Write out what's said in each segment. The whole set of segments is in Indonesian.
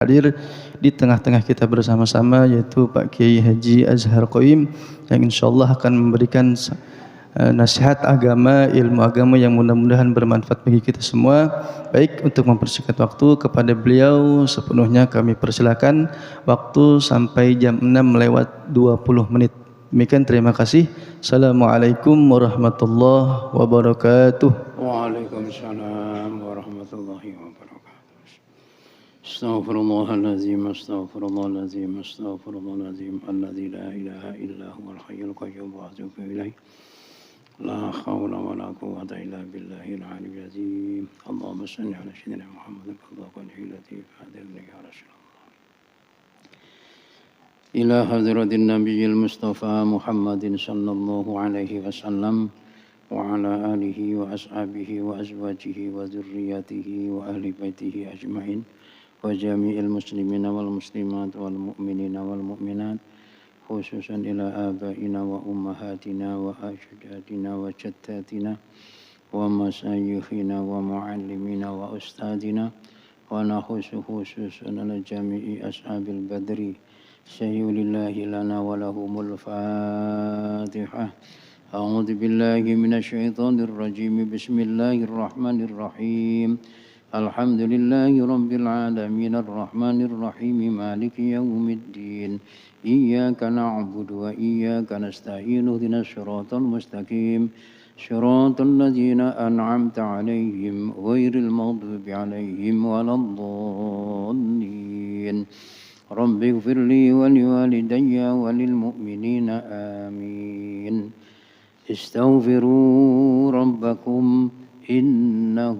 hadir di tengah-tengah kita bersama-sama, yaitu Pak Kiai Haji Azhar Qoim yang insyaallah akan memberikan nasihat agama, ilmu agama yang mudah-mudahan bermanfaat bagi kita semua. Baik, untuk mempersingkat waktu kepada beliau sepenuhnya kami persilakan, waktu sampai jam 6:20. Demikian, terima kasih. Assalamualaikum warahmatullahi wabarakatuh. Waalaikumsalam warahmatullahi wabarakatuh. Astaghfirullahaladzim, astaghfirullahaladzim, astaghfirullahaladzim, alladzi la ilaha illa huwal hayyul qayyum wa atubu ilaih. La hawla wa la quwwata illa billahil aliyyil azim. Allahumma shalli ala sayyidina Muhammadin wa hilati fadirni ya Rasulullah. Ila hadratin nabiyil mustafa Muhammadin sallallahu alaihi wasallam wa ala alihi wa ashabihi wa azwajihi wa dzurriyyatihi wa ahli baitihi ajmain. وجميع المسلمين والمسلمات والمؤمنين والمؤمنات خصوصا إلى آبائنا وأمهاتنا وأجدادنا وجداتنا ومشايخنا ومعلمينا وأستاذنا ونخص خصوصا على جميع أصحاب البدر سيئ لله لنا ولهم الفاتحة. أعوذ بالله من الشيطان الرجيم. بسم الله الرحمن الرحيم. الحمد لله رب العالمين الرحمن الرحيم مالك يوم الدين إياك نعبد وإياك نستعين اهدنا الصراط المستقيم صراط الذين أنعمت عليهم غير المغضوب عليهم ولا الضالين. رب اغفر لي ولوالدي وللمؤمنين آمين. استغفروا ربكم إنه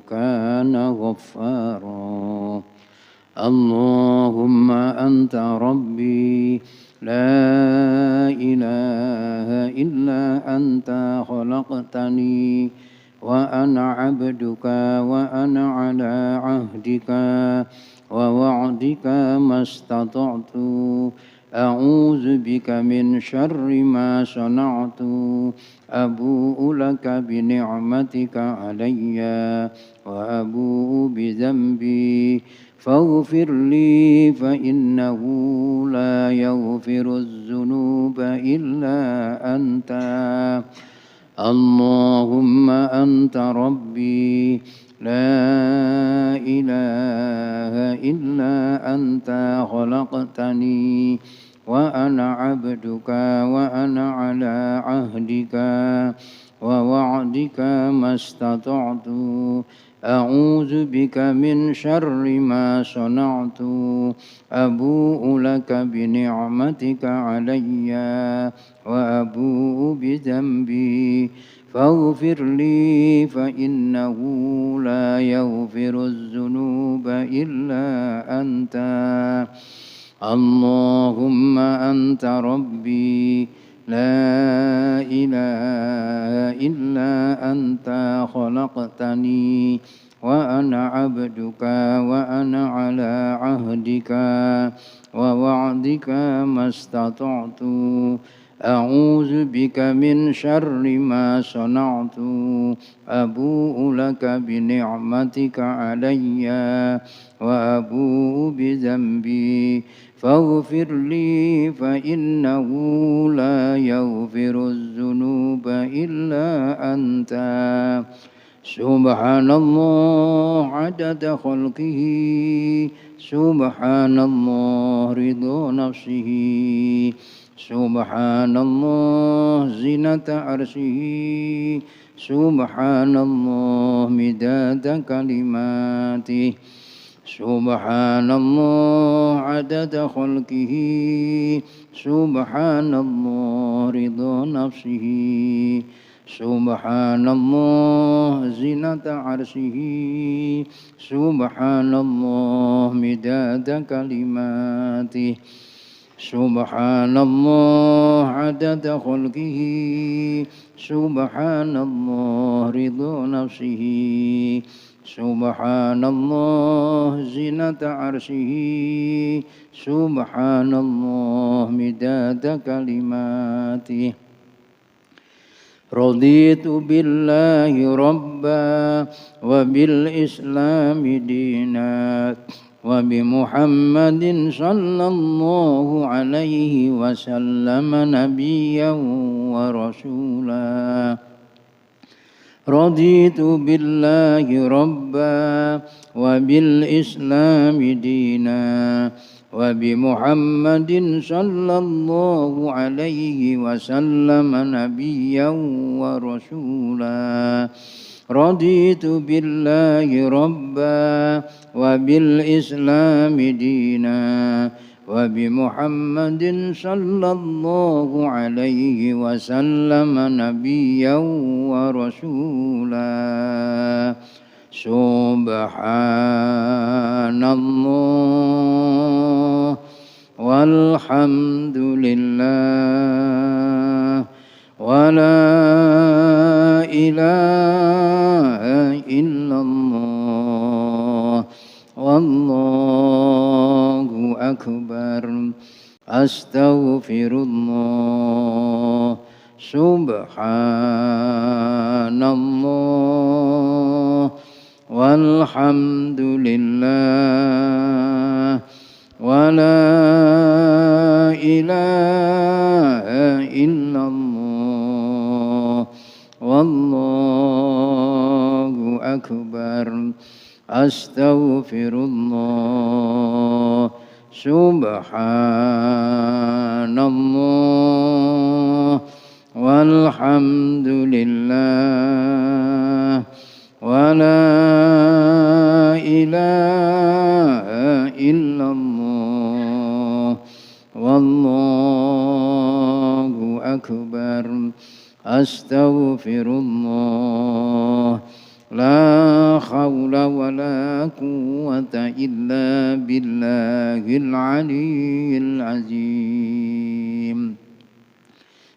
كان غفارا. اللهم أنت ربي لا إله إلا أنت خلقتني وأنا عبدك وأنا على عهدك ووعدك ما استطعت. أعوذ بك من شر ما صنعت. أبوء لك بنعمتك علي وأبوء بذنبي فاغفر لي فإنه لا يغفر الذنوب إلا أنت. اللهم أنت ربي لا إله إلا أنت خلقتني وأنا عبدك وأنا على عهدك ووعدك ما استطعت. أعوذ بك من شر ما صنعت. أبوء لك بنعمتك علي وأبوء بذنبي فاغفر لي فإنه لا يغفر الذنوب إلا أنت. اللهم أنت ربي لا إله إلا أنت خلقتني وأنا عبدك وأنا على عهدك ووعدك ما استطعت. أعوذ بك من شر ما صنعت. أبوء لك بنعمتك علي وأبوء بذنبي فاغفر لي فإنه لا يغفر الذنوب إلا أنت. سبحان الله عدد خلقه سبحان الله رضا نفسه سبحان الله زينة عرشه سبحان الله مداد كلماته سبحان الله عدد خلقه سبحان الله رضا نفسه سبحان الله زينة عرشه سبحان الله مداد كلماته سبحان الله عدد خلقه سبحان الله رضا نفسه سبحان الله زينة عرشه سبحان الله مداد كلماته. رضيت بالله ربا وبالإسلام دينا وبمحمد صلى الله عليه وسلم نبيا ورسولا رضيت بالله ربا وبالإسلام دينا وبمحمد صلى الله عليه وسلم نبيا ورسولا رضيت بالله ربا وبالإسلام دينا وبمحمد صلى الله عليه وسلم نبيا ورسولا سبحان الله والحمد لله ولا إله إلا الله والله أكبر أستغفر الله سبحان الله والحمد لله ولا إله إلا الله والله أكبر أستغفر الله سبحان الله والحمد لله ولا إله إلا الله والله أكبر أستغفر الله لا حول ولا قوة إلا بالله العلي العظيم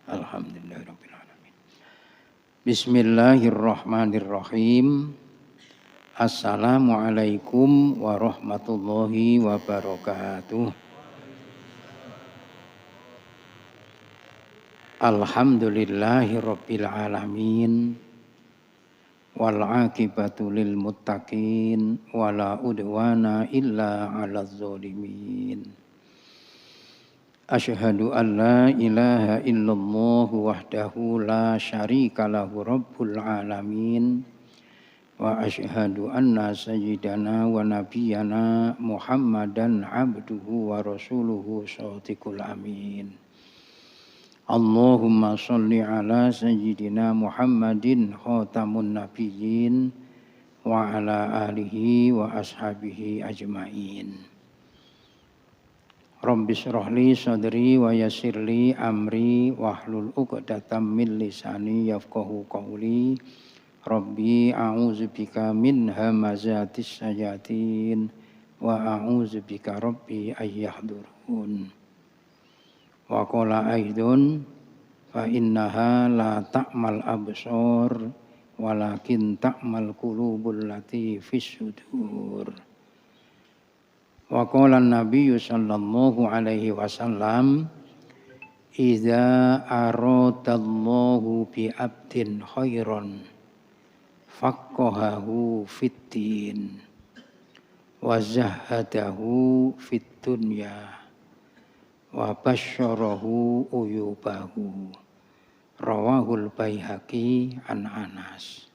الحمد لله رب العالمين بسم الله الرحمن الرحيم Assalamualaikum warahmatullahi wabarakatuh. Alhamdulillahi rabbil alamin wal aqibatu lil muttaqin wala udwana illa 'alaz zalimin. Asyhadu an la ilaha illallah wahdahu la syarika lahu rabbul alamin. Wa asyhadu anna sayyidana wa nabiyyana Muhammadan abduhu wa rasuluhu shadiqul amin. Allahumma sholli ala sayyidina Muhammadin khatamun nabiyyin wa ala alihi wa ashabihi ajmain. Rabbi shrah li sadri wa yassir li amri wahlul 'uqdatam min lisani yafqahu qawli. Rabbi a'udzubika min hamazatis syayatin wa a'udzubika rabbi ayyahdurun. Wa qala aidun fa innaha la ta'mal absar walakin ta'mal qulubul lati fis sudur. Wa qala an-nabiyyu sallallahu alaihi wasallam idza aradallahu bi 'abdin khairan faqahahu fiddin wa zahadahu fid dunya wa basyarahu uyubahu rawahul Baihaqi an Anas.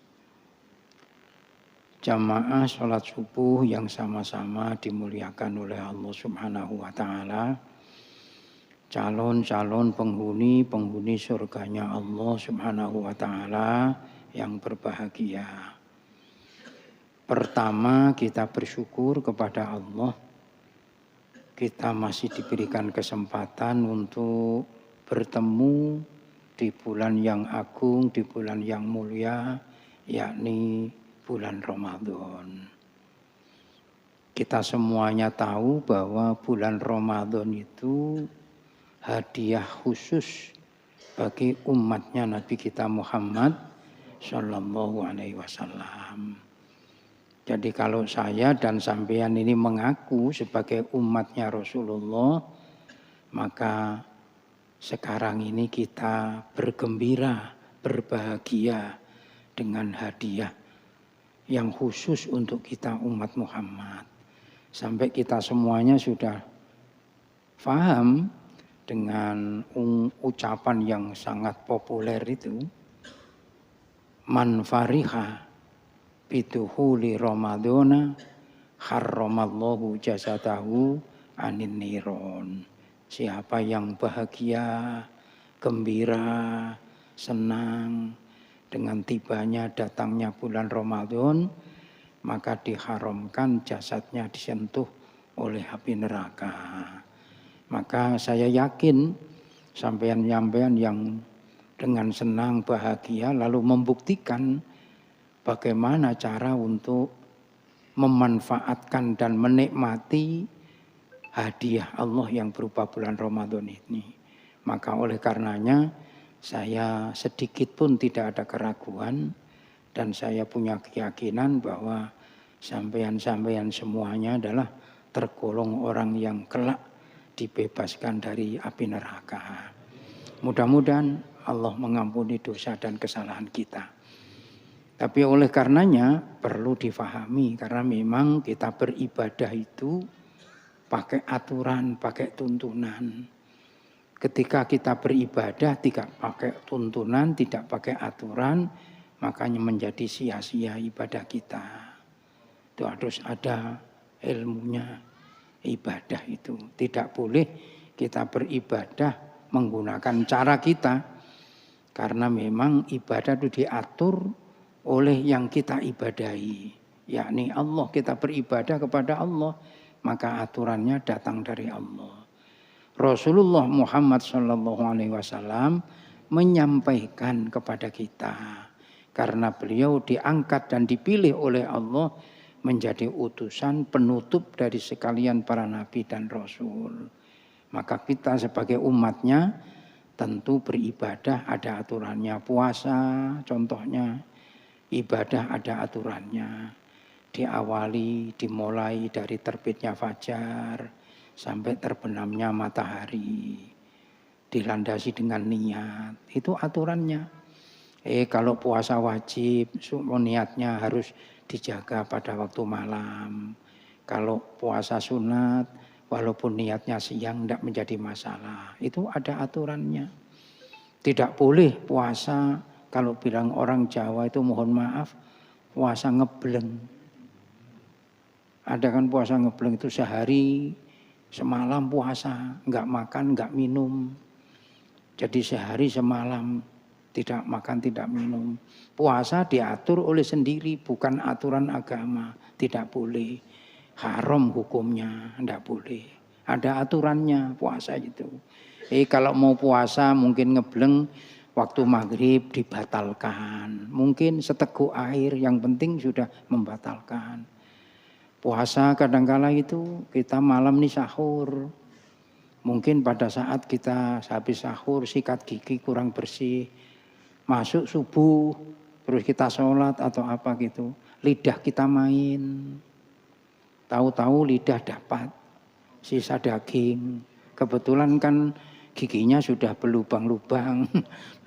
Jamaah salat subuh yang sama-sama dimuliakan oleh Allah Subhanahu wa taala. Calon-calon penghuni surganya Allah Subhanahu wa taala yang berbahagia. Pertama, kita bersyukur kepada Allah. Kita masih diberikan kesempatan untuk bertemu di bulan yang agung, di bulan yang mulia, yakni bulan Ramadan. Kita semuanya tahu bahwa bulan Ramadan itu hadiah khusus bagi umatnya Nabi kita Muhammad Sallallahu alaihi wasallam. Jadi kalau saya dan sampean ini mengaku sebagai umatnya Rasulullah, maka sekarang ini kita bergembira, berbahagia dengan hadiah yang khusus untuk kita umat Muhammad. sampai kita semuanya sudah paham dengan ucapan yang sangat populer itu, man fariha biduhuli ramadhana harramallahu jasadahu anin niron. Siapa yang bahagia, gembira, senang dengan tibanya datangnya bulan Ramadan, maka diharamkan jasadnya disentuh oleh api neraka. Maka saya yakin sampean-sampean yang dengan senang bahagia lalu membuktikan bagaimana cara untuk memanfaatkan dan menikmati hadiah Allah yang berupa bulan Ramadan ini. Maka oleh karenanya saya sedikit pun tidak ada keraguan dan saya punya keyakinan bahwa sampean-sampean semuanya adalah tergolong orang yang kelak dibebaskan dari api neraka. Mudah-mudahan Allah mengampuni dosa dan kesalahan kita. Tapi oleh karenanya perlu difahami karena memang kita beribadah itu pakai aturan, pakai tuntunan. Ketika kita beribadah tidak pakai tuntunan, tidak pakai aturan, makanya menjadi sia-sia ibadah kita. Itu harus ada ilmunya ibadah itu. Tidak boleh kita beribadah menggunakan cara kita. Karena memang ibadah itu diatur oleh yang kita ibadahi. Yakni Allah, kita beribadah kepada Allah, maka aturannya datang dari Allah. Rasulullah Muhammad SAW menyampaikan kepada kita. Karena beliau diangkat dan dipilih oleh Allah menjadi utusan penutup dari sekalian para nabi dan rasul. Maka kita sebagai umatnya tentu beribadah ada aturannya. Puasa contohnya, ibadah ada aturannya. Dimulai dari terbitnya fajar sampai terbenamnya matahari. Dilandasi dengan niat. Itu aturannya. Kalau puasa wajib, niatnya harus dijaga pada waktu malam. Kalau puasa sunat, walaupun niatnya siang tidak menjadi masalah. Itu ada aturannya. Tidak boleh puasa, kalau bilang orang Jawa itu mohon maaf, puasa ngebleng. Ada kan puasa ngebleng itu sehari semalam puasa, enggak makan, enggak minum. Jadi sehari semalam tidak makan, tidak minum. Puasa diatur oleh sendiri, bukan aturan agama. Tidak boleh. Haram hukumnya, enggak boleh. Ada aturannya puasa itu. Kalau mau puasa mungkin ngebleng waktu maghrib dibatalkan. Mungkin seteguk air, yang penting sudah membatalkan. Puasa kadangkala itu kita malam nih sahur. Mungkin pada saat kita habis sahur sikat gigi kurang bersih. Masuk subuh terus kita sholat atau apa gitu. Lidah kita main. Tahu-tahu lidah dapat sisa daging. Kebetulan kan giginya sudah berlubang-lubang.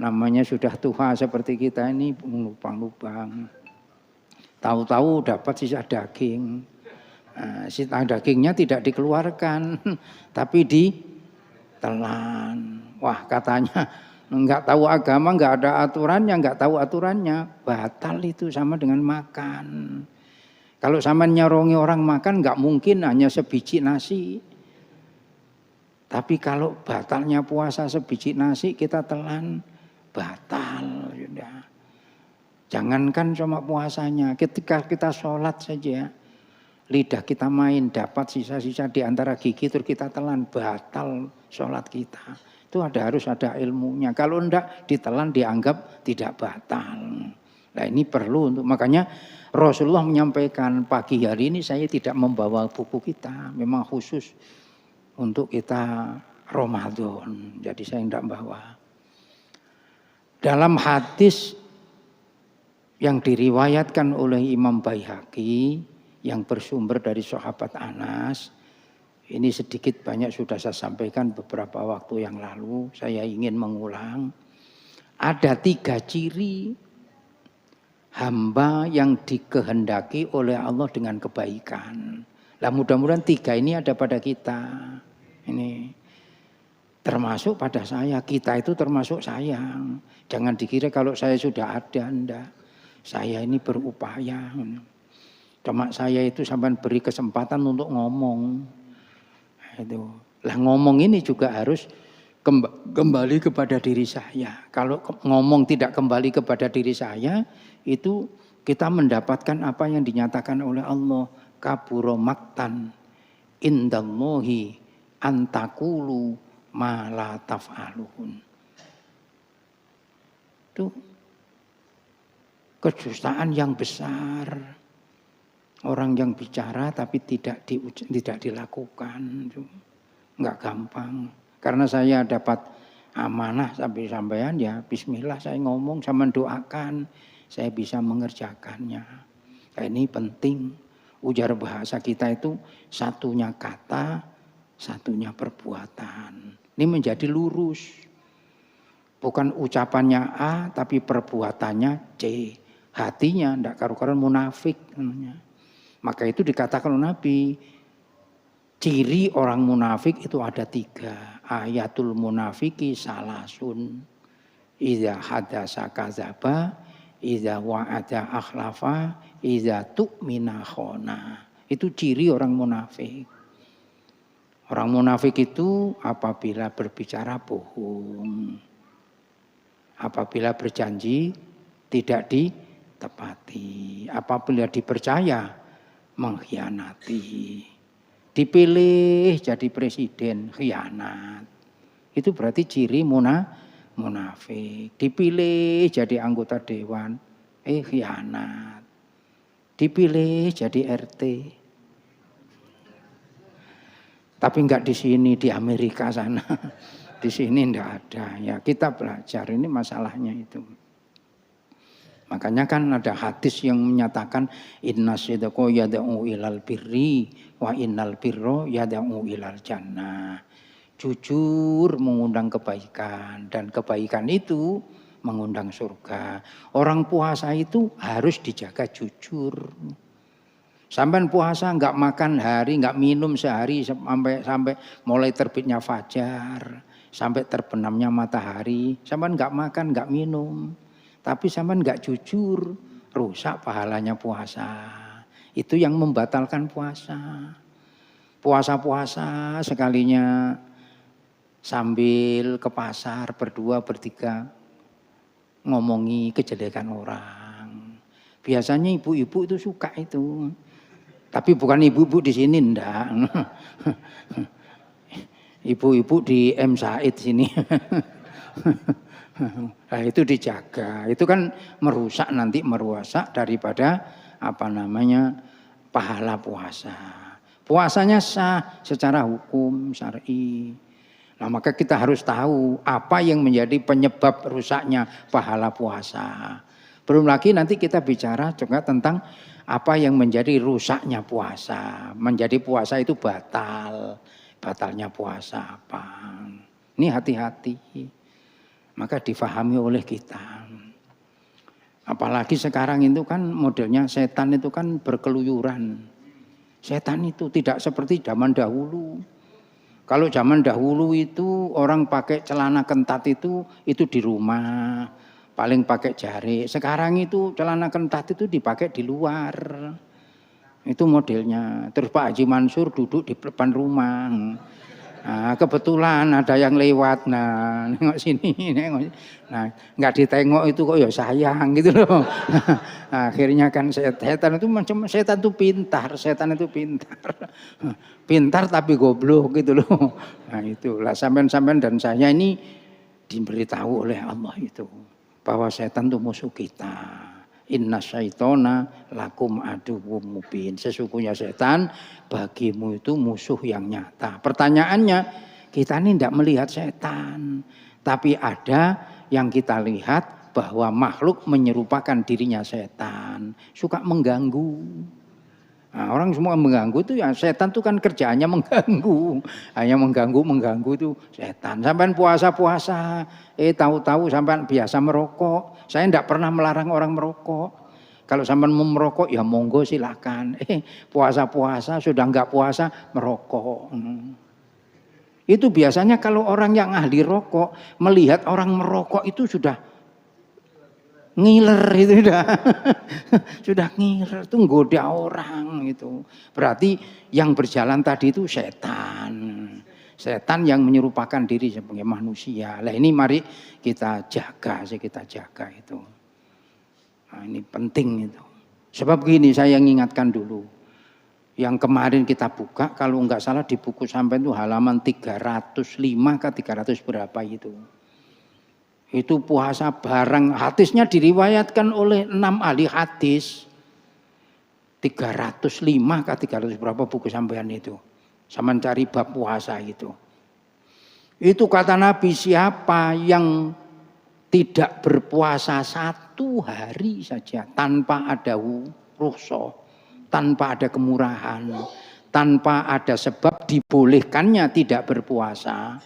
Namanya sudah tua seperti kita ini lubang-lubang. Tahu-tahu dapat sisa daging. Sisa dagingnya tidak dikeluarkan, tapi ditelan. Wah katanya enggak tahu agama, enggak ada aturannya, enggak tahu aturannya. Batal itu sama dengan makan. Kalau sama nyorongi orang makan enggak mungkin hanya sebiji nasi. Tapi kalau batalnya puasa sebiji nasi kita telan, batal sudah. Jangankan cuma puasanya, ketika kita sholat saja. Lidah kita main, dapat sisa-sisa di antara gigi, terus kita telan, batal sholat kita. Itu harus ada ilmunya. Kalau enggak ditelan dianggap tidak batal. Nah ini perlu untuk, makanya Rasulullah menyampaikan pagi hari ini saya tidak membawa buku kita. Memang khusus untuk kita Ramadan. Jadi saya tidak bawa. Dalam hadis yang diriwayatkan oleh Imam Baihaqi, yang bersumber dari sahabat Anas. Ini sedikit banyak sudah saya sampaikan beberapa waktu yang lalu. Saya ingin mengulang. Ada 3 ciri hamba yang dikehendaki oleh Allah dengan kebaikan. Lah mudah-mudahan 3 ini ada pada kita. Ini termasuk pada saya, kita itu termasuk saya. Jangan dikira kalau saya sudah ada, enggak. Saya ini berupaya. Cuma saya itu sampai beri kesempatan untuk ngomong. Itu. Lah ngomong ini juga harus kembali kepada diri saya. Kalau ngomong tidak kembali kepada diri saya, itu kita mendapatkan apa yang dinyatakan oleh Allah. Kabura maktan indallahi antakulu ma la taf'alun. Itu kedustaan yang besar. Orang yang bicara tapi tidak dilakukan. Itu enggak gampang. Karena saya dapat amanah sampai-sampean ya bismillah saya ngomong sama doakan saya bisa mengerjakannya. Nah, ini penting. Ujar bahasa kita itu satunya kata, satunya perbuatan. Ini menjadi lurus. Bukan ucapannya A, tapi perbuatannya C. Hatinya tidak karu-karuan munafik. Maka itu dikatakan oleh Nabi, ciri orang munafik itu ada 3. Ayatul munafiki salasun. Idza hadasa kadzaba, idza wa'ada akhlafa, idza tu'mina khona. Itu ciri orang munafik. Orang munafik itu apabila berbicara bohong. Apabila berjanji tidak ditepati. Apabila dipercaya mengkhianati. Dipilih jadi presiden khianat. Itu berarti ciri munafik. Dipilih jadi anggota dewan, khianat. Dipilih jadi RT. Tapi enggak di sini, di Amerika sana. Di sini enggak ada. Ya kita belajar, ini masalahnya itu. Makanya kan ada hadis yang menyatakan inna sidqa yad'u ilal birri wa innal birra yad'u ilal jannah. Jujur mengundang kebaikan dan kebaikan itu mengundang surga. Orang puasa itu harus dijaga jujur. Sampai puasa enggak makan hari, enggak minum sehari sampai mulai terbitnya fajar, sampai terbenamnya matahari. Sampai enggak makan, enggak minum. Tapi sampai enggak jujur, rusak pahalanya puasa. Itu yang membatalkan puasa. Puasa-puasa sekalinya sambil ke pasar berdua bertiga ngomongi kejelekan orang. Biasanya ibu-ibu itu suka itu. Tapi bukan ibu-ibu di sini enggak. Ibu-ibu di M Said sini. Nah, itu dijaga. Itu kan merusak daripada pahala puasa. Puasanya sah secara hukum syar'i. Nah, maka kita harus tahu apa yang menjadi penyebab rusaknya pahala puasa. Belum lagi nanti kita bicara juga tentang apa yang menjadi rusaknya puasa. Menjadi puasa itu batal. Batalnya puasa apa? Ini hati-hati. Maka difahami oleh kita. Apalagi sekarang itu kan modelnya setan itu kan berkeluyuran. Setan itu tidak seperti zaman dahulu. Kalau zaman dahulu itu orang pakai celana kentat itu di rumah, paling pakai jari. Sekarang itu celana kentat itu dipakai di luar. Itu modelnya. Terus Pak Haji Mansur duduk di depan rumah. Nah, kebetulan ada yang lewat, nah nengok sini, nengok. Nah, nggak ditengok itu kok ya sayang gitu loh. Nah, akhirnya kan setan itu macam setan itu pintar, pintar tapi goblok gitu loh. Nah itulah sampean dan saya ini diberitahu oleh Allah itu bahwa setan itu musuh kita. Inna syaitona lakum aduwwum mubin. Sesungguhnya setan bagimu itu musuh yang nyata. Pertanyaannya, kita ini tidak melihat setan. Tapi ada yang kita lihat bahwa makhluk menyerupakan dirinya setan. Suka mengganggu. Nah, orang semua mengganggu itu ya setan itu kan kerjaannya mengganggu. Hanya mengganggu itu setan. Sampai puasa-puasa, tahu-tahu sampai biasa merokok. Saya tidak pernah melarang orang merokok. Kalau sampean mau merokok ya monggo silakan. Puasa-puasa sudah enggak puasa merokok. Itu biasanya kalau orang yang ahli rokok melihat orang merokok itu sudah ngiler itu sudah ngiler, itu nggoda orang itu. Berarti yang berjalan tadi itu setan yang menyerupakan diri sebagai manusia. Lah ini mari kita jaga itu. Nah, ini penting itu. Sebab gini saya ingatkan dulu. Yang kemarin kita buka kalau enggak salah di buku sampai itu halaman 305 ke 300 berapa itu. Itu puasa bareng, hadisnya diriwayatkan oleh 6 ahli hadis. 305 ke 300 berapa buku sampean itu. Sama cari bab puasa itu. Itu kata Nabi, siapa yang tidak berpuasa 1 hari saja tanpa ada rukhsah, tanpa ada kemurahan, tanpa ada sebab dibolehkannya tidak berpuasa.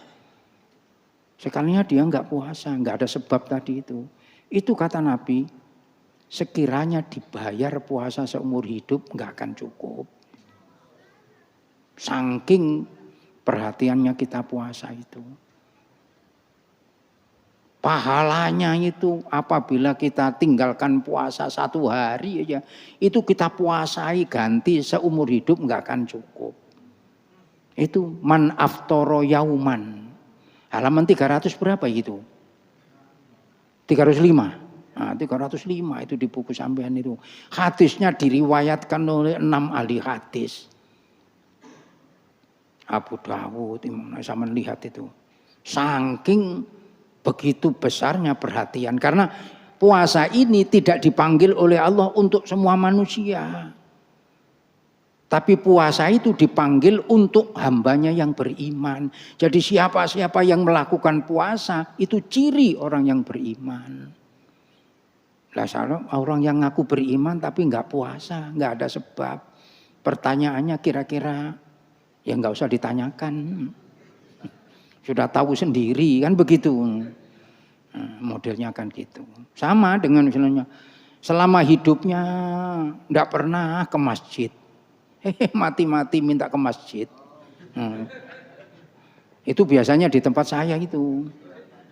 Sekalinya dia enggak puasa, enggak ada sebab tadi itu. Itu kata Nabi, sekiranya dibayar puasa seumur hidup enggak akan cukup. Saking perhatiannya kita puasa itu. Pahalanya itu apabila kita tinggalkan puasa 1 hari aja, itu kita puasai ganti seumur hidup enggak akan cukup. Itu man aftoro yauman. Halaman 300 berapa itu? 305. Nah, 305 itu di buku sampean itu. Hadisnya diriwayatkan oleh 6 ahli hadis. Abu Dawud, sama lihat itu. Saking begitu besarnya perhatian. Karena puasa ini tidak dipanggil oleh Allah untuk semua manusia. Tapi puasa itu dipanggil untuk hambanya yang beriman. Jadi siapa-siapa yang melakukan puasa itu ciri orang yang beriman. Lah orang yang ngaku beriman tapi enggak puasa, enggak ada sebab. Pertanyaannya kira-kira ya enggak usah ditanyakan. Sudah tahu sendiri kan begitu. Nah, modelnya kan gitu. Sama dengan misalnya selama hidupnya enggak pernah ke masjid. Mati-mati minta ke masjid. Itu biasanya di tempat saya itu.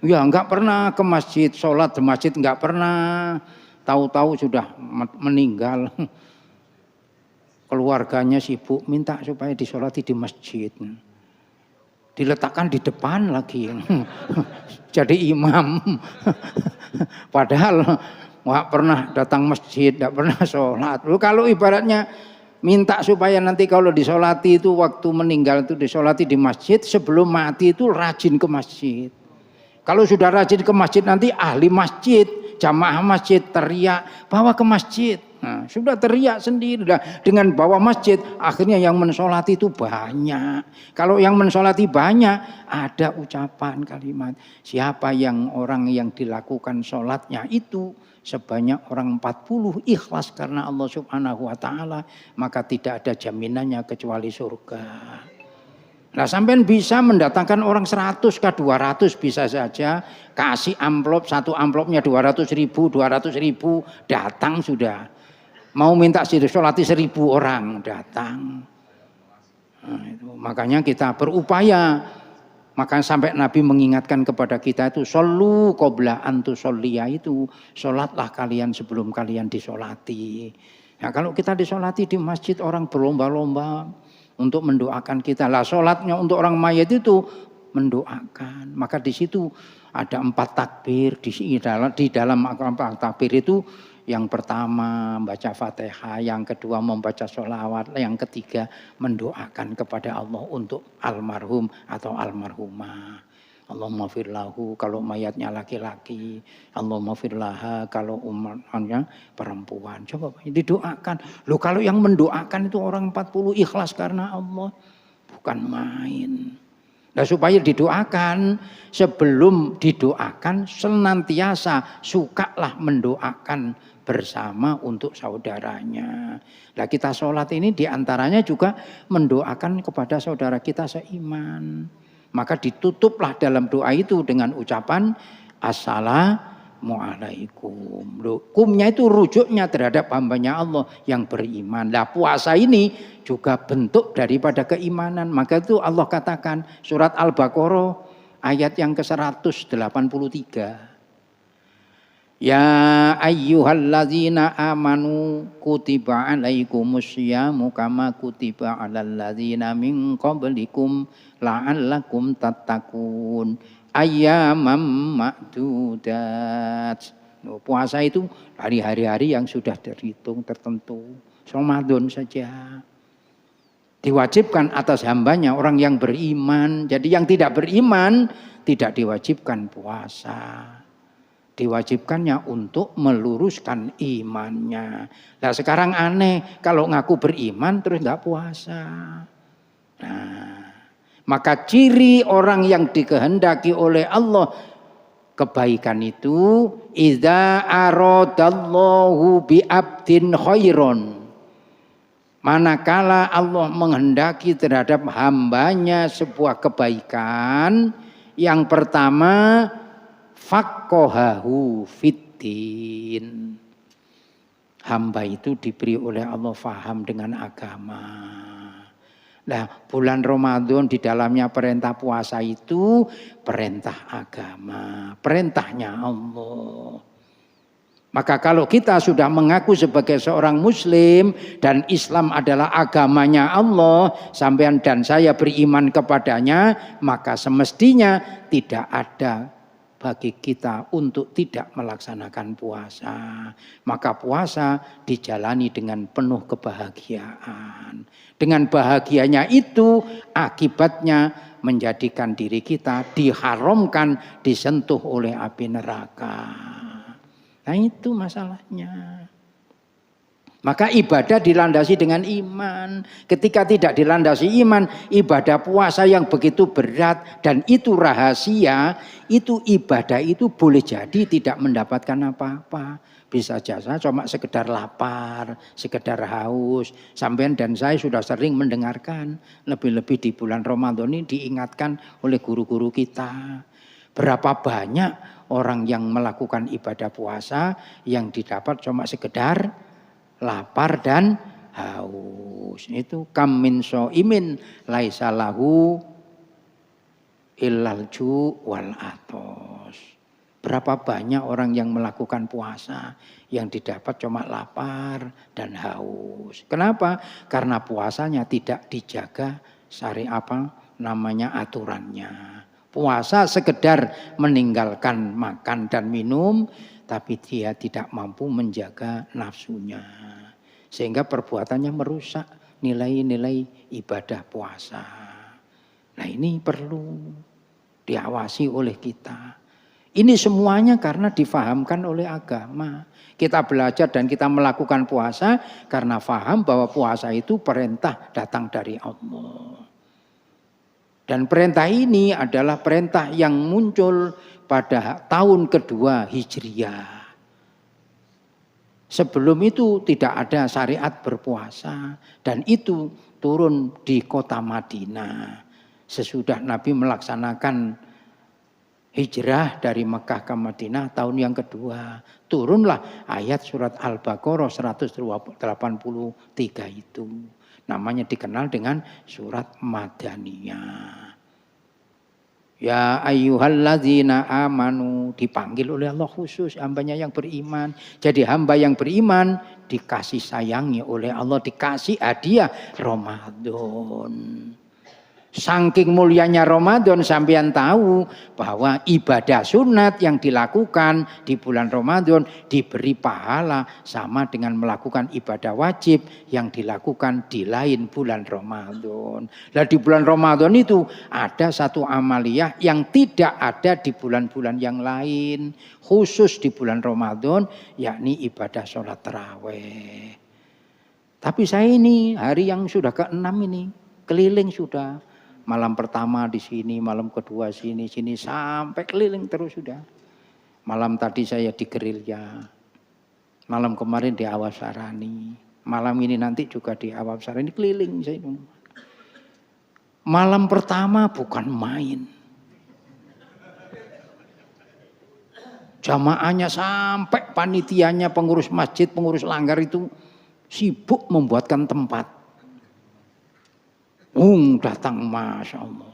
Ya enggak pernah ke masjid, sholat di masjid enggak pernah. Tahu-tahu sudah meninggal. Keluarganya sibuk minta supaya disolati di masjid. Diletakkan di depan lagi. Jadi imam. Padahal enggak pernah datang masjid, enggak pernah sholat. Kalau ibaratnya minta supaya nanti kalau disolati itu waktu meninggal itu disolati di masjid, sebelum mati itu rajin ke masjid. Kalau sudah rajin ke masjid nanti ahli masjid, jamaah masjid teriak bawa ke masjid. Nah, sudah teriak sendiri dengan bawa masjid, akhirnya yang mensolati itu banyak. Kalau yang mensolati banyak, ada ucapan kalimat. Siapa yang orang yang dilakukan sholatnya itu sebanyak orang 40 ikhlas karena Allah Subhanahu wa taala, maka tidak ada jaminannya kecuali surga. Nah, sampean bisa mendatangkan orang 100 ke 200 bisa saja, kasih amplop, satu amplopnya 200.000, 200.000 datang sudah. Mau minta disolati 1.000 orang datang. Nah, itu makanya kita berupaya. Maka sampai Nabi mengingatkan kepada kita itu shollu qabla an tusolliya, itu sholatlah kalian sebelum kalian disolati. Nah, kalau kita disolati di masjid orang berlomba-lomba untuk mendoakan kita. Lah sholatnya untuk orang mayat itu mendoakan. Maka di situ ada 4 takbir di dalam 4 takbir itu. Yang pertama membaca Fatihah, yang kedua membaca sholawat, yang ketiga mendoakan kepada Allah untuk almarhum atau almarhumah. Allahumma firlahu kalau mayatnya laki-laki, Allahumma firlaha kalau umatnya perempuan. Coba didoakan. Loh, kalau yang mendoakan itu orang 40 ikhlas karena Allah, bukan main. Nah, supaya didoakan, sebelum didoakan senantiasa sukalah mendoakan bersama untuk saudaranya. Nah, kita sholat ini diantaranya juga mendoakan kepada saudara kita seiman. Maka ditutuplah dalam doa itu dengan ucapan assalamu alaikum. Loh, kumnya itu rujuknya terhadap hambanya Allah yang beriman. Nah, puasa ini juga bentuk daripada keimanan. Maka itu Allah katakan surat Al-Baqarah ayat yang ke-183. Ya ayyuhalladzina amanu kutiba alaikumusyamu kama kutiba alal ladzina min qablikum la'allakum tattaqun ayyamam ma'dudat. Puasa itu dari hari-hari yang sudah terhitung tertentu. Ramadan saja diwajibkan atas hambanya orang yang beriman. Jadi yang tidak beriman tidak diwajibkan puasa. Diwajibkannya untuk meluruskan imannya. Nah sekarang aneh kalau ngaku beriman terus nggak puasa. Nah, maka ciri orang yang dikehendaki oleh Allah kebaikan itu idza aradallahu bi abdin khairon. Manakala Allah menghendaki terhadap hambanya sebuah kebaikan, yang pertama faqahahu fiddin. Hamba itu diberi oleh Allah faham dengan agama. Nah, bulan Ramadan di dalamnya perintah puasa itu perintah agama, perintahnya Allah. Maka kalau kita sudah mengaku sebagai seorang muslim dan Islam adalah agamanya Allah, sampean dan saya beriman kepadanya, maka semestinya tidak ada bagi kita untuk tidak melaksanakan puasa. Maka puasa dijalani dengan penuh kebahagiaan. Dengan bahagianya itu akibatnya menjadikan diri kita diharamkan disentuh oleh api neraka. Nah itu masalahnya. Maka ibadah dilandasi dengan iman. Ketika tidak dilandasi iman, ibadah puasa yang begitu berat dan itu rahasia, itu ibadah itu boleh jadi tidak mendapatkan apa-apa. Bisa saja cuma sekedar lapar, sekedar haus. Sampean dan saya sudah sering mendengarkan, lebih-lebih di bulan Ramadan ini diingatkan oleh guru-guru kita. Berapa banyak orang yang melakukan ibadah puasa yang didapat cuma sekedar lapar dan haus. Itu kam min shaimin laisa lahu illal ju' wal atos. Berapa banyak orang yang melakukan puasa yang didapat cuma lapar dan haus. Kenapa? Karena puasanya tidak dijaga aturannya. Puasa sekedar meninggalkan makan dan minum, tapi dia tidak mampu menjaga nafsunya. Sehingga perbuatannya merusak nilai-nilai ibadah puasa. Nah ini perlu diawasi oleh kita. Ini semuanya karena difahamkan oleh agama. Kita belajar dan kita melakukan puasa karena faham bahwa puasa itu perintah datang dari Allah. Dan perintah ini adalah perintah yang muncul pada tahun kedua Hijriah. Sebelum itu tidak ada syariat berpuasa. Dan itu turun di kota Madinah. Sesudah Nabi melaksanakan hijrah dari Mekah ke Madinah tahun yang kedua. Turunlah ayat surat Al-Baqarah 183 itu. Namanya dikenal dengan surat Madaniyah. Ya ayyuhalladzina amanu, dipanggil oleh Allah khusus hambanya yang beriman. Jadi hamba yang beriman dikasih sayangi oleh Allah, dikasih hadiah Ramadan. Saking mulianya Ramadan sampean tahu bahwa ibadah sunat yang dilakukan di bulan Ramadan diberi pahala sama dengan melakukan ibadah wajib yang dilakukan di lain bulan Ramadan. Nah di bulan Ramadan itu ada satu amaliyah yang tidak ada di bulan-bulan yang lain. Khusus di bulan Ramadan yakni ibadah sholat tarawih. Tapi saya ini hari yang sudah ke-6 ini keliling sudah. Malam pertama di sini, malam kedua sini sampai keliling terus sudah. Malam tadi saya di gerilya, malam kemarin di Awasarani, malam ini nanti juga di Awasarani keliling saya. Malam pertama bukan main. Jamaahnya sampai panitianya, pengurus masjid, pengurus langgar itu sibuk membuatkan tempat. Datang Masya Allah.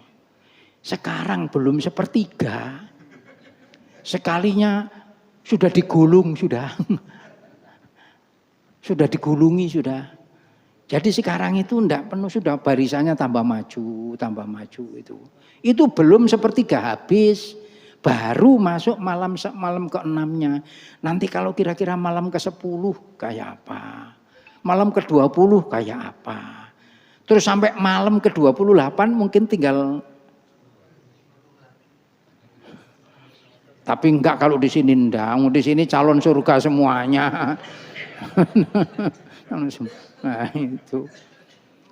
Sekarang belum sepertiga. Sekalinya sudah digulung, sudah. Sudah digulungi, sudah. Jadi sekarang itu enggak penuh, sudah barisannya tambah maju itu. Itu belum sepertiga habis. Baru masuk malam ke-6-nya. Nanti kalau kira-kira malam ke-10 kayak apa? Malam ke-20 kayak apa? Terus sampai malam ke-28 mungkin tinggal. Tapi enggak kalau di sini enggak. Di sini calon surga semuanya. Nah itu.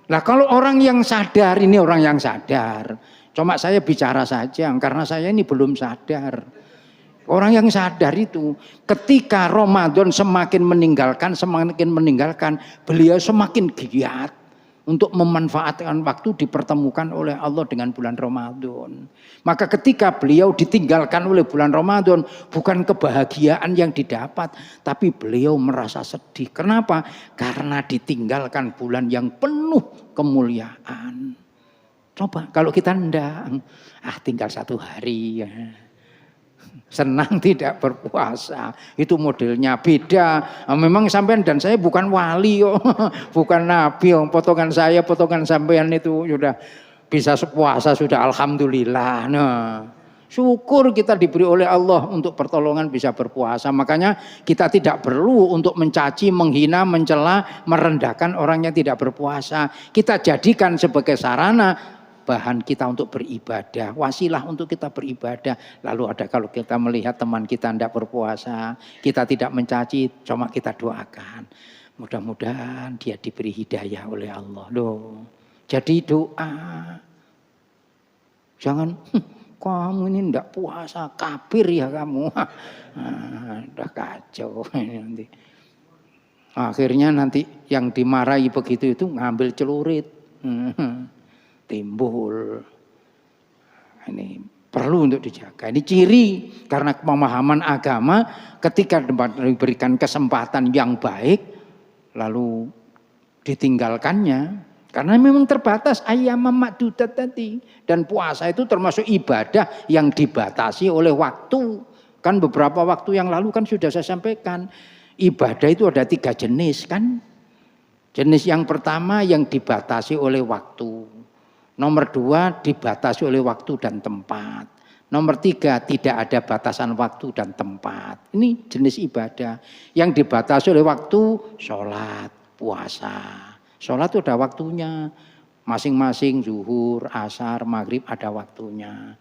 Nah kalau orang yang sadar, ini orang yang sadar. Cuma saya bicara saja karena saya ini belum sadar. Orang yang sadar itu ketika Ramadan semakin meninggalkan, beliau semakin giat untuk memanfaatkan waktu dipertemukan oleh Allah dengan bulan Ramadan. Maka ketika beliau ditinggalkan oleh bulan Ramadan, bukan kebahagiaan yang didapat, tapi beliau merasa sedih. Kenapa? Karena ditinggalkan bulan yang penuh kemuliaan. Coba kalau kita enggak, tinggal 1 hari ya. Senang tidak berpuasa. Itu modelnya beda. Memang sampean dan saya bukan wali kok. Bukan nabi. Potongan saya, potongan sampean itu sudah bisa puasa sudah alhamdulillah. Nah, syukur kita diberi oleh Allah untuk pertolongan bisa berpuasa. Makanya kita tidak perlu untuk mencaci, menghina, mencela, merendahkan orang yang tidak berpuasa. Kita jadikan sebagai sarana bahan kita untuk beribadah, wasilah untuk kita beribadah. Lalu ada kalau kita melihat teman kita tidak berpuasa, kita tidak mencaci, cuma kita doakan. Mudah-mudahan dia diberi hidayah oleh Allah. Loh, jadi doa. Jangan, kamu ini tidak puasa, kafir ya kamu. Udah kacau nanti. Akhirnya nanti yang dimarahi begitu itu ngambil celurit. Timbul. Ini perlu untuk dijaga. Ini ciri karena pemahaman agama ketika diberikan kesempatan yang baik lalu ditinggalkannya karena memang terbatas ayyam ma'dudat tadi, dan puasa itu termasuk ibadah yang dibatasi oleh waktu. Kan beberapa waktu yang lalu kan sudah saya sampaikan ibadah itu ada 3 jenis kan. Jenis yang pertama yang dibatasi oleh waktu. Nomor 2 dibatasi oleh waktu dan tempat. Nomor 3 tidak ada batasan waktu dan tempat. Ini jenis ibadah. Yang dibatasi oleh waktu, sholat, puasa. Sholat itu ada waktunya. Masing-masing zuhur, asar, maghrib ada waktunya.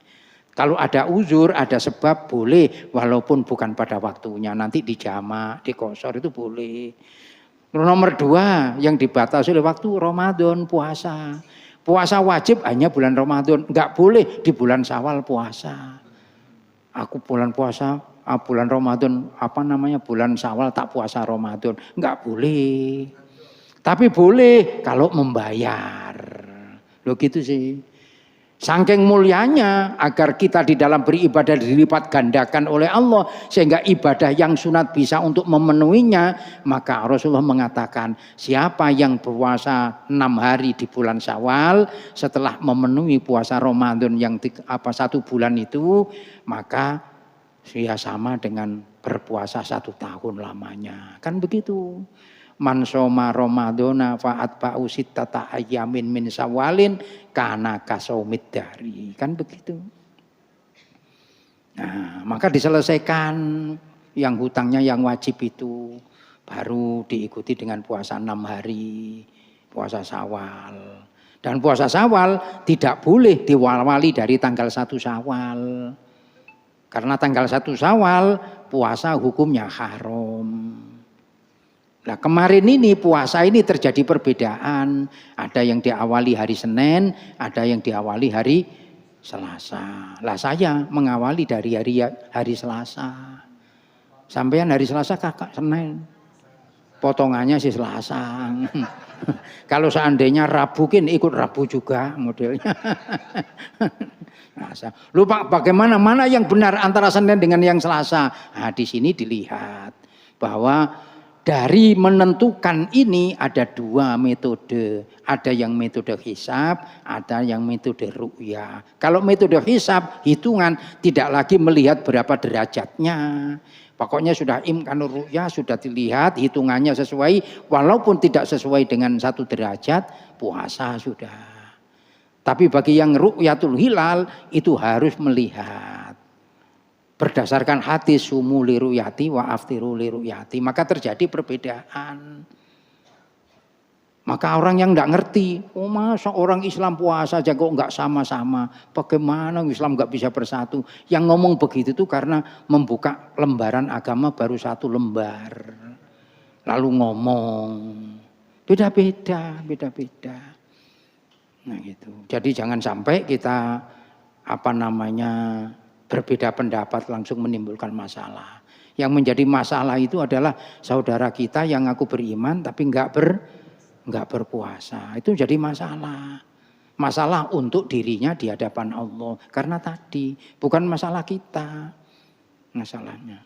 Kalau ada uzur, ada sebab boleh. Walaupun bukan pada waktunya. Nanti dijamak, dikosor itu boleh. Nomor 2 yang dibatasi oleh waktu, Ramadan, puasa. Puasa wajib hanya bulan Ramadan, enggak boleh di bulan Syawal puasa. Aku bulan puasa, bulan Ramadan, bulan Syawal tak puasa Ramadan, enggak boleh. Tapi boleh kalau membayar. Loh gitu sih. Saking mulianya agar kita di dalam beribadah dilipat gandakan oleh Allah sehingga ibadah yang sunat bisa untuk memenuhinya, maka Rasulullah mengatakan siapa yang berpuasa 6 hari di bulan Syawal setelah memenuhi puasa Ramadan yang 1 bulan itu, maka dia sama dengan berpuasa 1 tahun lamanya. Kan begitu. Man soma Ramadana fa'at ba'u sittata ayyamin min Syawalin kana kasaumid dari. Kan begitu. Nah, maka diselesaikan yang hutangnya yang wajib itu, baru diikuti dengan puasa 6 hari, puasa Syawal. Dan puasa Syawal tidak boleh diwali dari tanggal 1 Syawal. Karena tanggal 1 Syawal puasa hukumnya haram. Nah kemarin ini puasa ini terjadi perbedaan. Ada yang diawali hari Senin, ada yang diawali hari Selasa. Lah saya mengawali dari hari Selasa. Sampean hari Selasa kakak Senin. Potongannya sih Selasa. Kalau seandainya Rabu kan ikut Rabu juga modelnya. Lupa bagaimana mana yang benar antara Senin dengan yang Selasa. Nah, di sini dilihat bahwa dari menentukan ini ada dua metode. Ada yang metode hisab, ada yang metode ru'yah. Kalau metode hisab, hitungan tidak lagi melihat berapa derajatnya. Pokoknya sudah imkanur ru'yah, sudah dilihat hitungannya sesuai. Walaupun tidak sesuai dengan 1 derajat, puasa sudah. Tapi bagi yang ru'yatul hilal itu harus melihat. Berdasarkan hadis sumu li ru'yati wa aftiru li ru'yati. Maka terjadi perbedaan. Maka orang yang enggak ngerti, oh masa orang Islam puasa aja kok enggak sama-sama. Bagaimana Islam enggak bisa bersatu? Yang ngomong begitu itu karena membuka lembaran agama baru 1 lembar. Lalu ngomong. Beda-beda. Nah gitu. Jadi jangan sampai kita berbeda pendapat langsung menimbulkan masalah. Yang menjadi masalah itu adalah saudara kita yang aku beriman tapi enggak berpuasa. Itu jadi masalah. Masalah untuk dirinya di hadapan Allah. Karena tadi bukan masalah kita masalahnya.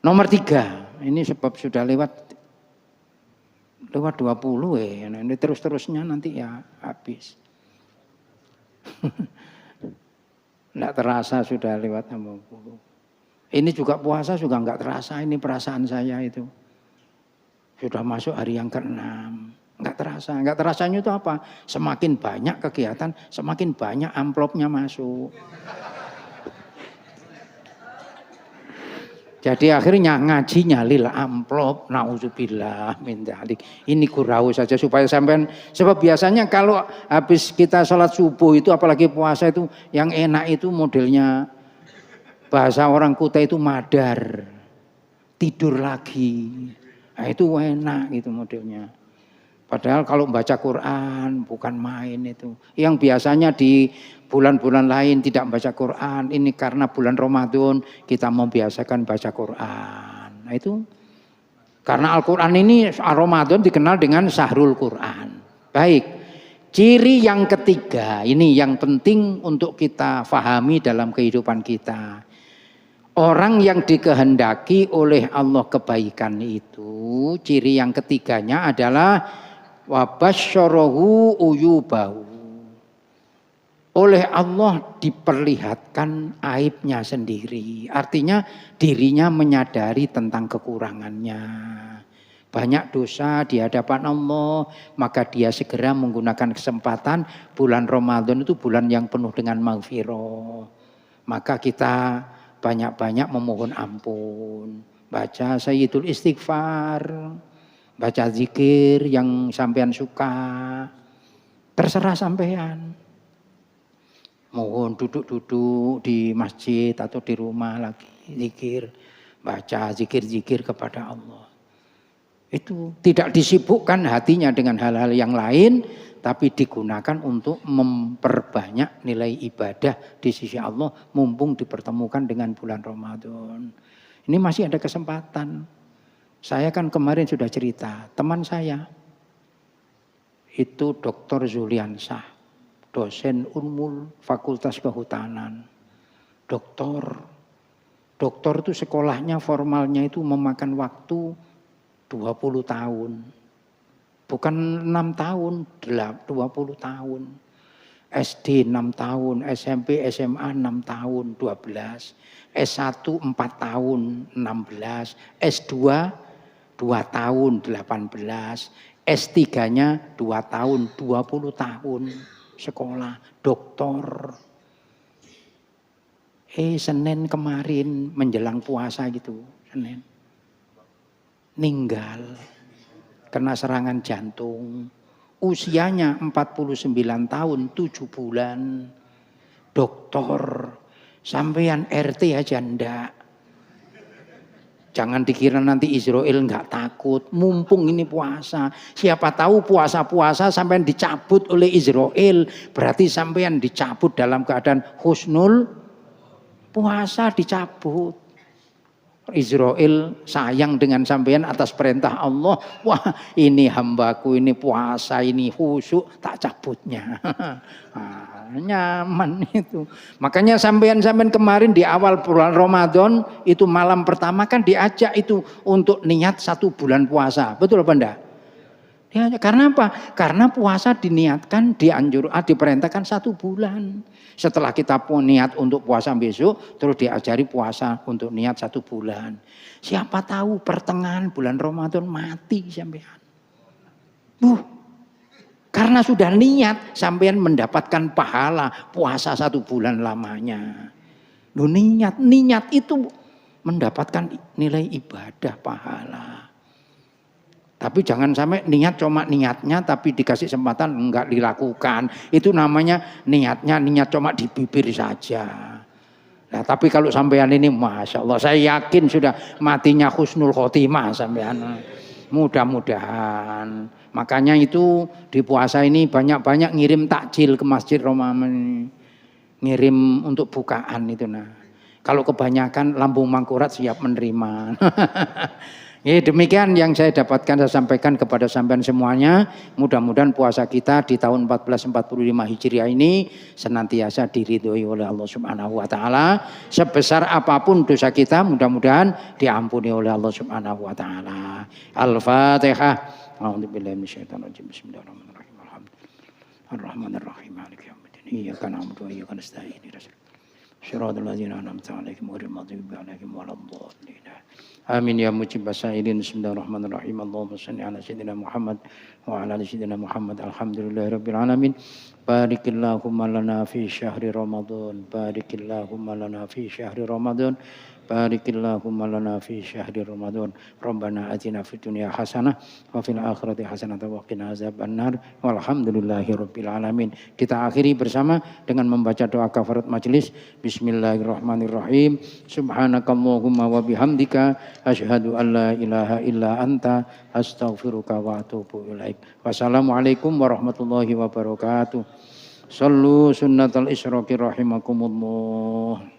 Nomor 3, ini sebab sudah lewat 20 ya. Ini terus-terusnya nanti ya habis. Enggak terasa sudah lewat 60. Ini juga puasa juga enggak terasa, ini perasaan saya itu. Sudah masuk hari yang ke-6. Enggak terasa. Enggak terasanya itu apa? Semakin banyak kegiatan, semakin banyak amplopnya masuk. Jadi akhirnya ngajinya lil amplop, nauzubillah min dzalik. Ini gurau saja supaya sampean, sebab biasanya kalau habis kita sholat subuh itu apalagi puasa itu yang enak itu modelnya bahasa orang Kuta itu madar. Tidur lagi. Nah, itu enak gitu modelnya. Padahal kalau baca Quran bukan main itu. Yang biasanya di bulan-bulan lain tidak baca Quran. Ini karena bulan Ramadan kita membiasakan baca Quran. Nah itu karena Al-Quran ini Ramadan dikenal dengan Syahrul Quran. Baik. Ciri yang ketiga ini yang penting untuk kita fahami dalam kehidupan kita. Orang yang dikehendaki oleh Allah kebaikan itu ciri yang ketiganya adalah wabasyarahu uyubahu. Oleh Allah diperlihatkan aibnya sendiri. Artinya dirinya menyadari tentang kekurangannya. Banyak dosa di hadapan Allah, maka dia segera menggunakan kesempatan. Bulan Ramadan itu bulan yang penuh dengan maghfirah. Maka kita banyak-banyak memohon ampun. Baca Sayyidul Istighfar. Baca zikir yang sampean suka. Terserah sampean. Mohon duduk-duduk di masjid atau di rumah lagi zikir. Baca zikir-zikir kepada Allah. Itu tidak disibukkan hatinya dengan hal-hal yang lain. Tapi digunakan untuk memperbanyak nilai ibadah di sisi Allah. Mumpung dipertemukan dengan bulan Ramadan. Ini masih ada kesempatan. Saya kan kemarin sudah cerita, teman saya itu Dr. Zuliansah, dosen Unmul Fakultas Kehutanan. Doktor itu sekolahnya formalnya itu memakan waktu 20 tahun. Bukan 6 tahun, 20 tahun. SD 6 tahun, SMP, SMA 6 tahun, 12. S1 4 tahun, 16. S2 2 tahun 18, S3-nya 2 tahun, 20 tahun sekolah, doktor. Senin kemarin menjelang puasa gitu, Senin. Meninggal, kena serangan jantung. Usianya 49 tahun, 7 bulan. Doktor, sampean RT aja ndak. Jangan dikira nanti Israel enggak takut. Mumpung ini puasa. Siapa tahu puasa-puasa sampean dicabut oleh Israel. Berarti sampean dicabut dalam keadaan husnul. Puasa dicabut. Israel sayang dengan sampean atas perintah Allah. Wah, ini hambaku, ini puasa, ini khusyuk, tak cabutnya. Nyaman itu. Makanya sampean kemarin di awal bulan Ramadan itu malam pertama kan diajak itu untuk niat 1 bulan puasa. Betul apa enggak? Ya, karena apa? Karena puasa diniatkan, diperintahkan 1 bulan. Setelah kita pun niat untuk puasa besok, terus diajari puasa untuk niat 1 bulan. Siapa tahu pertengahan bulan Ramadan mati sampean. Karena sudah niat, sampean mendapatkan pahala puasa 1 bulan lamanya. Niat itu mendapatkan nilai ibadah pahala. Tapi jangan sampai niat cuma niatnya tapi dikasih kesempatan enggak dilakukan. Itu namanya niat cuma di bibir saja. Nah, tapi kalau sampean ini Masya Allah, saya yakin sudah matinya husnul khotimah sampean. Mudah-mudahan. Makanya itu di puasa ini banyak-banyak ngirim takjil ke Masjid Romawi. Ngirim untuk bukaan itu nah. Kalau kebanyakan lambung mangkurat siap menerima. Ya, demikian yang saya dapatkan, saya sampaikan kepada sampean semuanya. Mudah-mudahan puasa kita di tahun 1445 Hijriah ini senantiasa diridhoi oleh Allah Subhanahu wa taala. Sebesar apapun dosa kita, mudah-mudahan diampuni oleh Allah Subhanahu wa taala. Al-Fatihah. A'udzubillahi minasyaitonir rajim. Bismillahirrahmanirrahim. Alhamdulillahirrahmanirrahim. Maliki yaumiddin. Iyyaka na'budu wa iyyaka nasta'in. Shiratal ladzina an'amta 'alaihim ghairil maghdubi 'alaihim waladdallin. Amin ya mujibas sa'ilin. Bismillahirrahmanirrahim. Allahumma shalli ala sayyidina Muhammad wa ala ali sayyidina Muhammad. Alhamdulillahirabbil alamin. Barikillahumma lana fi syahri Ramadan. Barikillahumma lana fi syahri Ramadan. Barikillahumma lana fi syahri Ramadan. Rabbana atina fid dunya hasanah wa fil akhirati hasanah wa qina azabannar. Walhamdulillahirabbil alamin. Kita akhiri bersama dengan membaca doa kafarat majelis. Bismillahirrahmanirrahim. Subhanakallahumma wa bihamdika asyhadu an la ilaha illa anta astaghfiruka wa atubu ilaik. Wassalamualaikum warahmatullahi wabarakatuh. Sallu sunnatal isyraqi rahimakumullah.